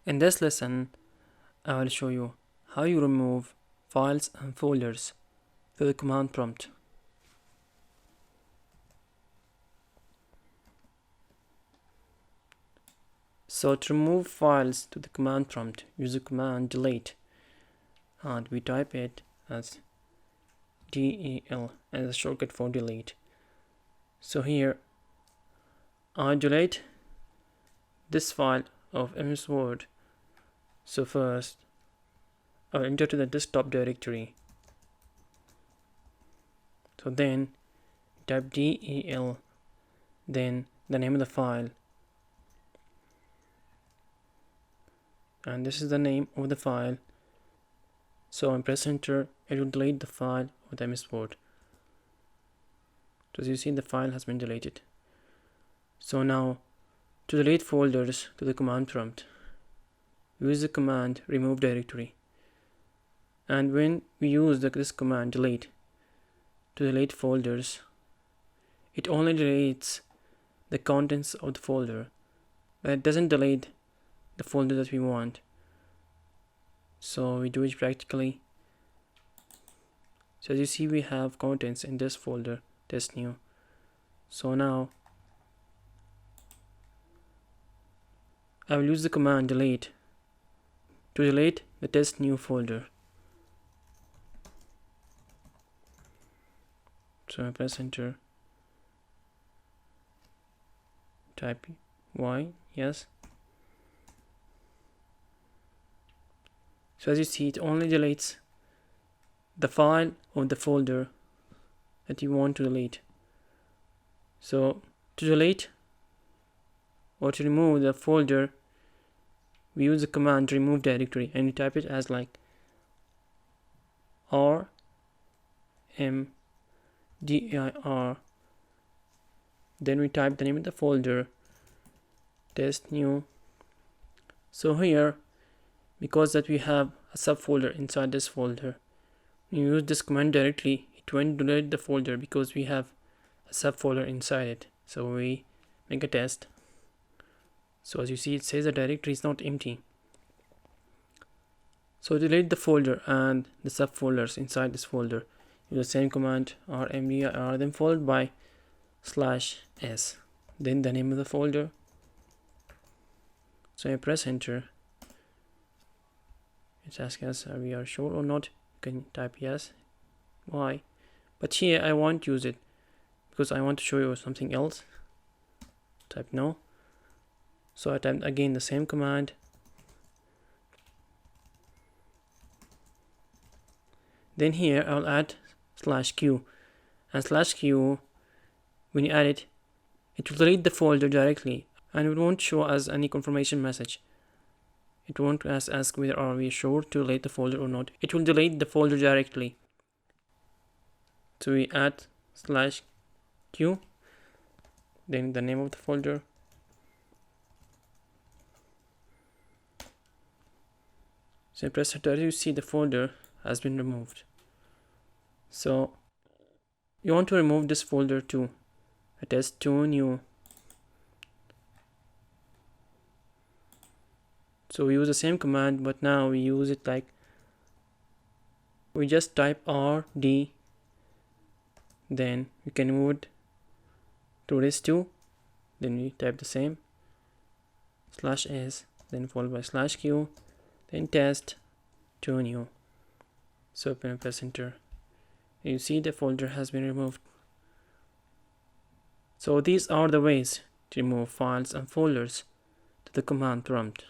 In this lesson, I will show you how you remove files and folders to the command prompt. So to remove files to the command prompt, use the command delete, and we type it as del as a shortcut for delete. So here I delete this file of MS Word. So first I'll enter to the desktop directory. So then type del, then the name of the file, and this is the name of the file. So when press enter, it will delete the file of the MS Word. So as you see, the file has been deleted. So now to delete folders to the command prompt, use the command remove directory. And when we use this command delete to delete folders, it only deletes the contents of the folder, but it doesn't delete the folder that we want. So we do it practically. So as you see, we have contents in this folder, test new. So now I will use the command delete to delete the test new folder. So I press enter, type Y, yes. So as you see, it only deletes the file of the folder that you want to delete. So to delete or to remove the folder, we use the command remove directory, and we type it as like rmdir, then we type the name of the folder, test new. So here, because that we have a subfolder inside this folder, when you use this command directly, it won't delete the folder because we have a subfolder inside it. So we make a test. So as you see, it says the directory is not empty. So delete the folder and the subfolders inside this folder. Use the same command rmdir, then followed by /s, then the name of the folder. So I press enter. It's asking us are we are sure or not. You can type yes. Why? But here I won't use it because I want to show you something else. Type no. So I type again the same command. Then here I'll add /q, and /q, when you add it, it will delete the folder directly, and it won't show us any confirmation message. It won't ask whether are we sure to delete the folder or not. It will delete the folder directly. So we add /q, then the name of the folder, so press enter. You see the folder has been removed. So you want to remove this folder too. test2 new. So we use the same command, but now we use it like we just type rd, then we can move it to this2, then we type the same /s, then followed by /q, then test2 new. So open and press enter. You see the folder has been removed. So these are the ways to remove files and folders to the command prompt.